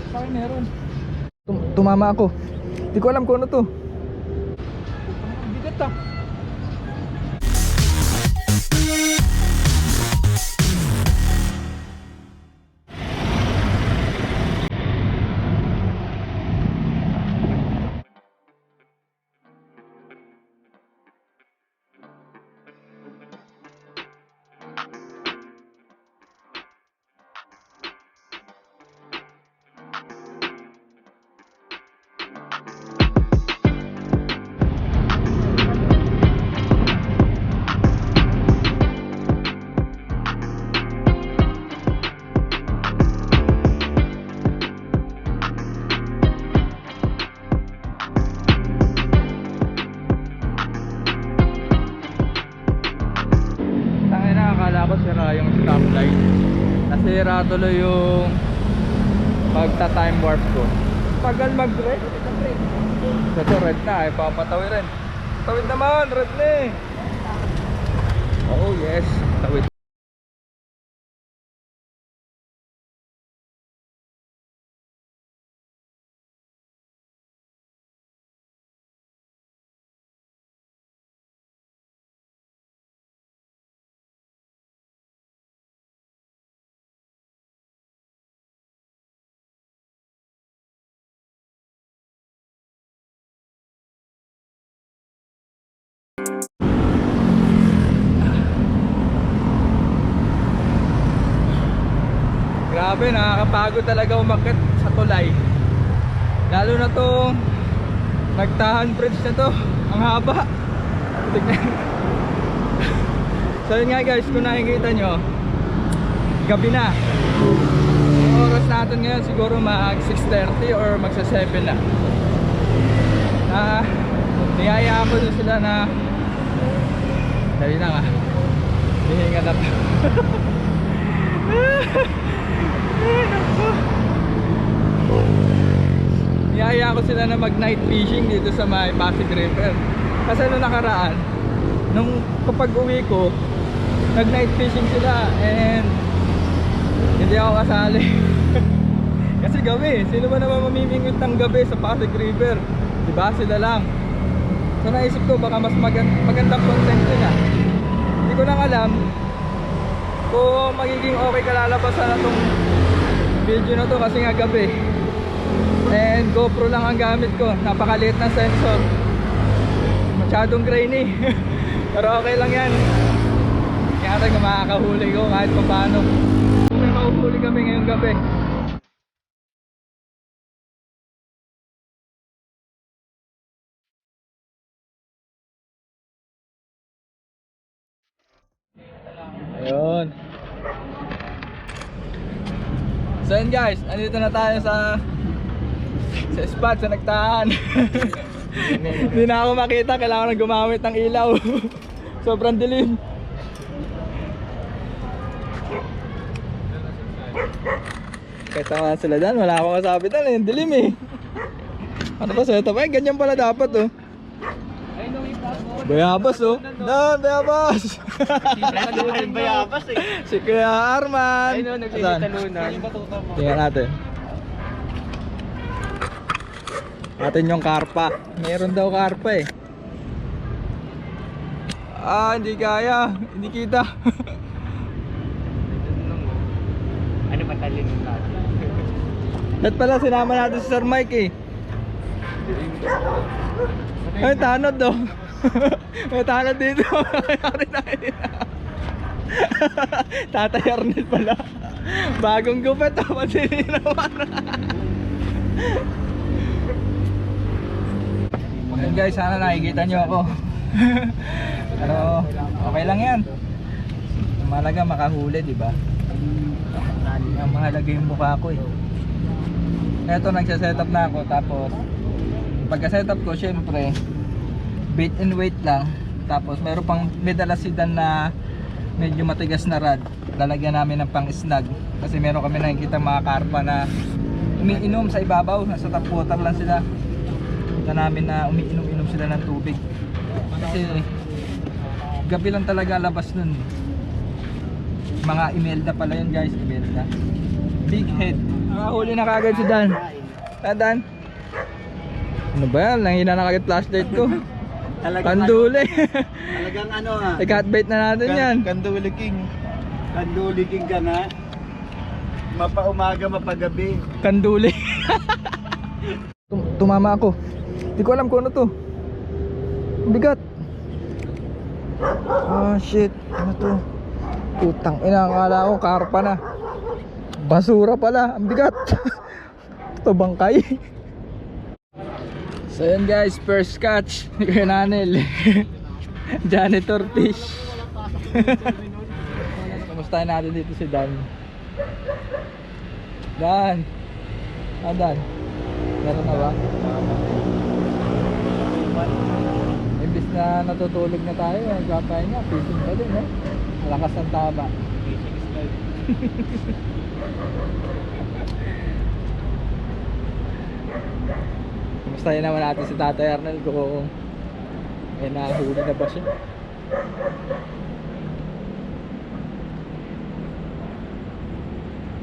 Sa akin meron. Tumama ako. Hindi ko alam kung ano to. Ang bigat ah. Akala ko sira yung stoplight. Nasira tuloy yung pagta-time warp ko. Tagal mag-red. Ito red na, ay papatawid rin. Tawid naman, red na eh. Oh yes, tawid. Grabe, nakakapagod talaga umakyat sa tulay. Lalo na tong Nagtahan bridge na to. Ang haba. Tignan. So yun nga guys, kung nakikita nyo, gabi na. Yung oras natin ngayon siguro mag 6:30 or magsa 7 na. Niyayaan ko din sila na dali na nga, hihinga na to. Niyaya ko sila na mag night fishing dito sa may Pasig River. Kasi nung nakaraan, nung kapag uwi ko, nag night fishing sila and hindi ako kasali. Kasi gabi, sino ba naman mamimingot ng gabi sa Pasig River? Diba? Sila lang. So naisip ko baka mas magandang content din ah. Hindi ko lang alam kung magiging okay kalalabasan na tong video na to kasi nga gabi. And GoPro lang ang gamit ko. Napakaliit ng sensor. Masyadong grainy. Pero okay lang yan. Kaya tayo makakahuli ko kahit pa paano. Kung may mahuhuli kami ngayong gabi. Ayun. So yun guys, andito na tayo sa spot, sa Nagtahan. Hindi na ako makita, kailangan na gumamit ng ilaw. Sobrang dilim. Kahit naman sila dyan, wala akong kasabi dyan eh, dilim eh. Ano ba setup? Ay, ganyan pala dapat oh. Bayabas oh. Doon, Bayabas. Bayabas eh. Si Kuya Arman. Ay no, nagsisitalunan. Tingnan natin. Atin yung karpa. Meron daw karpa eh. Hindi kaya. Hindi kita. Ano ba talin yung natin? Ba't pala sinama natin si Sir Mike eh. Ay, tanod daw. May tanod dito. Tatay Arnel pala. Bagong gupit. Mansinin naman. Ayan guys, sana nakikita nyo ako. Pero okay lang yan. Mahalaga makahuli, diba? Mahalaga yung mukha ko eh. Eto, nagsa-setup na ako. Tapos pagka-setup ko, syempre bait and weight lang. Tapos meron pang medalasidan na medyo matigas na rod. Lalagyan namin ng pang snag. Kasi meron kami nakikita mga karpa na umiinom sa ibabaw. Nasa tap water lang sila. Kita namin na umiinom-inom sila ng tubig. Kasi gabi lang talaga labas nun. Mga Imelda pala yun guys, Imelda. Big head. Nakahuli na kagad si Dan. Dan. Ano ba yan? Nangina na kagad flashlight ko. Kanduli. Talagang ano ha. I-catbait na natin yan. Kanduli King. Kanduli King ka nga. Mapaumaga, mapagabi. Kanduli. Tumama ako. Hindi ko alam kung ano to. Ang bigat. Ah shit. Ano to? Putang ina, akala ko karpa na. Basura pala. Ang bigat. Ito bangkay. So yun guys, first catch ni Kuya Nanel. Janitor fish. Kamustahin natin dito si Dan. Dan. Ah Dan, meron na ba? Imbis na natutulog na tayo, nagpapay nga, fishing pa din, malakas ang tama. Fishing style. Kamustahin naman natin si Tatay Arnel kung may nahuli na ba siya.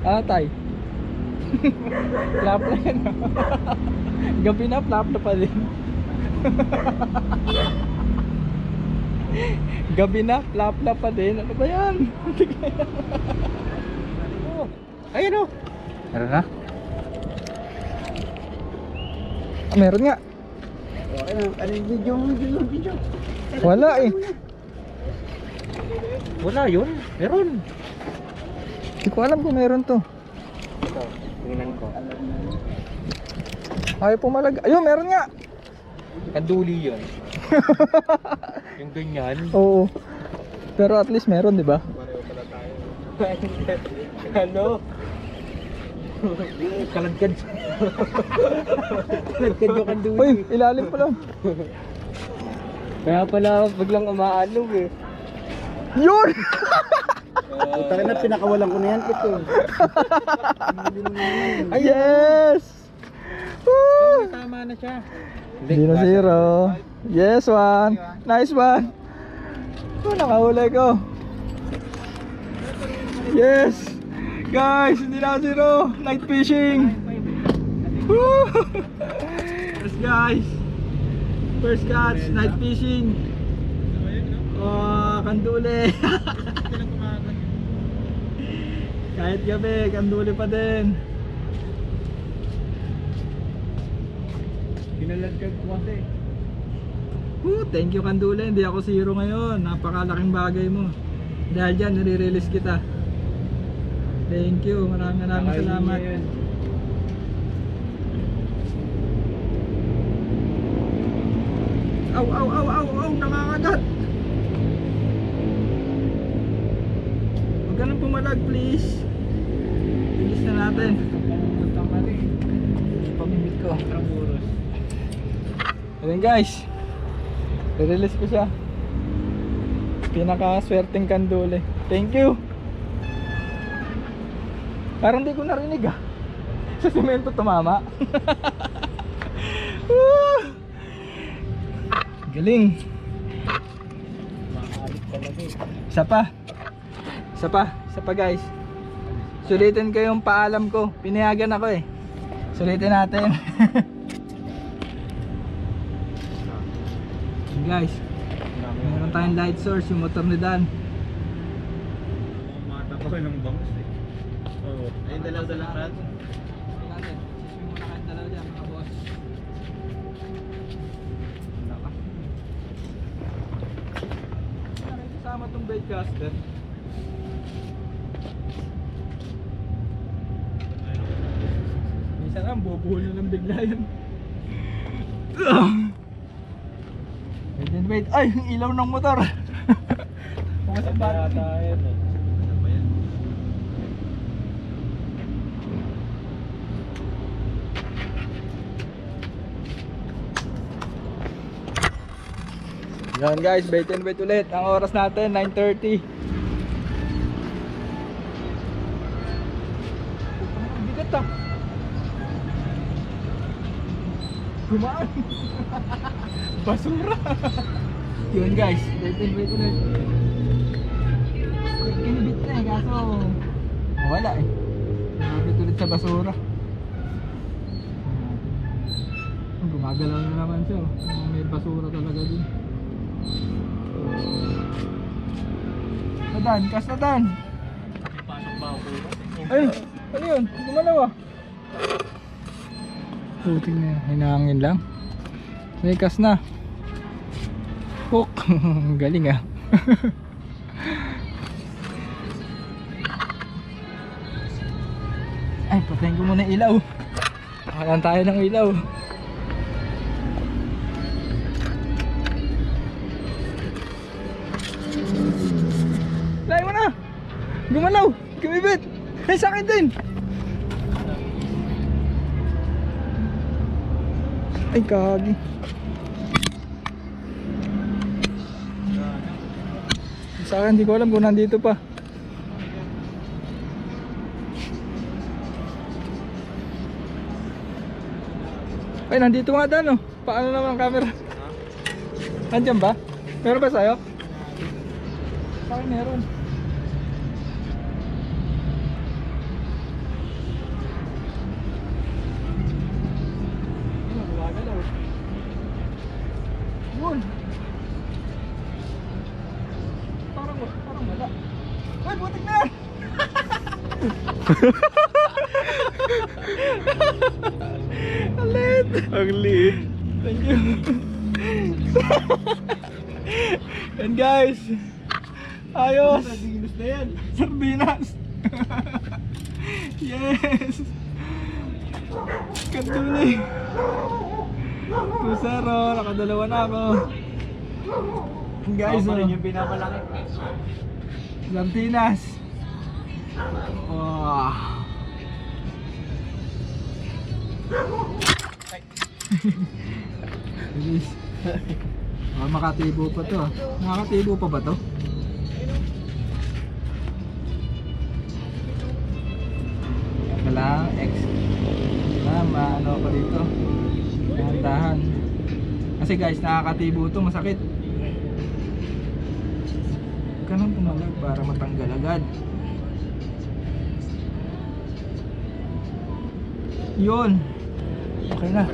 Ah, Tay. Flap na yan. Gabi na, flap na pa din. Gabi na, flap na pa din. Ano ba yan? Oh, ayun oh. Meron na? Ah, meron nga. Okay na. Ano yung video? Wala eh. Wala yun. Meron. Hindi ko alam kung meron to. Ito, tingnan ko. Ayaw pumalag. Ayun, meron nga. Kanduli yun. Yung ganyan. Oo. Pero at least meron, di ba? Ano? Kalagkad. Kalagkad yung kanduli. Uy, ilalim pa lang. Kaya pala biglang umaano eh. Yun! Puta ka na, pinakawalan ko na yan. Ito. Yes! Woo! Tama na siya. Hindi na zero. Yes, one. Nice one. Oh, nakahuli ko. Yes! Guys, hindi na zero. Night fishing. Woo! Yes, guys. First catch, night fishing. Oh, kanduli. Kahit gabi, kanduli pa din. Pinalagkad ko kasi. Thank you kanduli, hindi ako zero ngayon. Napakalaking bagay mo. Dahil dyan, nire-release kita. Thank you, maraming salamat. Aw, nakakagat. Huwag ka nang pumalag, please. Release na natin. Pamimit ko. Tramuros. Ayan guys, i-release ko siya. Pinaka-swerteng kanduli. Thank you. Parang di ko narinig ah. Sa semento tumama. Galing. Maalit talaga eh. Isa pa guys. Sulitin ko yung paalam ko. Pinayagan ako eh. Sulitin natin. Guys, meron tayong light source, yung motor ni Dan. Mata ko ng bangus eh. Oo. Ayun, dalaw-dalaw natin. Siswing muna kayong dalaw dyan mga boss. Kasama tong baitcaster. Minsan nga bubuhol na lang bigla yan. Wait. Ay, yung ilaw ng motor. Pumasok ba tayo eh. Yan guys, bait and wait ulit. Ang oras natin 9:30. Ang bigat ah. Gumaan. Basura. Yun guys, bait and wait ulit. Kinibit na eh, kaso wala eh. Nakabit ulit sa basura. Gumagalaw na naman siya. May basura talaga din. Nadan, kas nadan. Pasok ba ako bukas? Ay, ano yun? Gumalaw ah. Puting na yun. Hinahangin lang. May kas na. Hook. Galing ah. Ay, patayin ko muna ilaw. Nakalan tayo ng ilaw. Layo mo na. Gumalaw. Kumibit. Ay, sa akin din. Ay, kagi. Sa akin, di ko alam kung nandito pa. Ay, nandito nga Dan, oh. Paano naman ang camera? Nandiyan ba? Meron ba sa'yo? Sa akin meron. Ano, gumagalaw. Yun. Parang wala. Ay, butik na yan! Alit! Ang liit. Thank you. And guys, ayos. Sardinas na yan. Sardinas. Yes. Kantuloy. 2-0. Nakadalawa na ako. And guys, Ako rin yung pinapalaki. sardinas. Oh. Bilis. Makatibo pa to. Nakakatibo pa ba to? Wala, X. Maano ko dito. Dahan-dahan. Kasi guys, nakakatibo to, masakit. Huwag ka nang pumalag para matanggal agad. Yun. Okay na.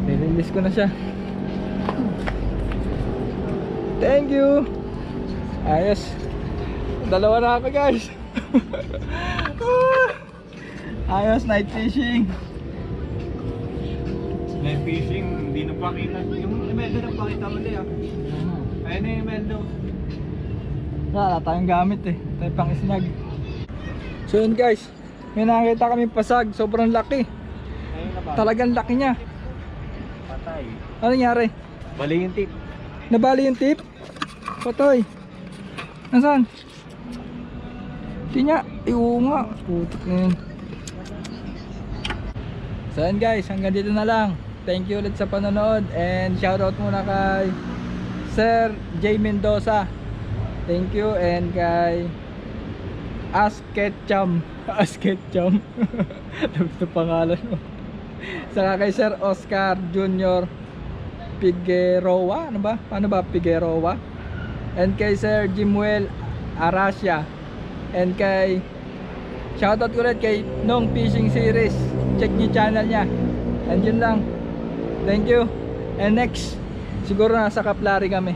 Nililis ko na siya. Thank you. Ayos. Dalawa na ako guys. Ayos, night fishing. Night fishing, hindi na pakita. Yung Imeldo na pakita mo din ah. Ayun na yung Imeldo. Wala tayong gamit eh. Tayo pang isnag. So yun guys, may nakita kami pasag. Sobrang laki. Ayun na ba? Talagang laki niya. Patay. Ano nangyari? Bali yung tip. Nabali yung tip? Patoy. Nasaan? Di niya. Oo nga. Putik na yun. So yun guys, hanggang dito na lang. Thank you ulit sa panonood. And shoutout muna kay Sir J. Mendoza. Thank you. And kay Asketcham. Asketcham. Ito pangalan mo. Saka kay Sir Oscar Jr. Figueroa. Ano ba? Paano ba? Figueroa. And kay Sir Jimuel Arasia. And kay shoutout ko ulit kay Nong Fishing Series. Check nyo channel niya. And yun lang. Thank you. And next, siguro nasa Kaplari kami.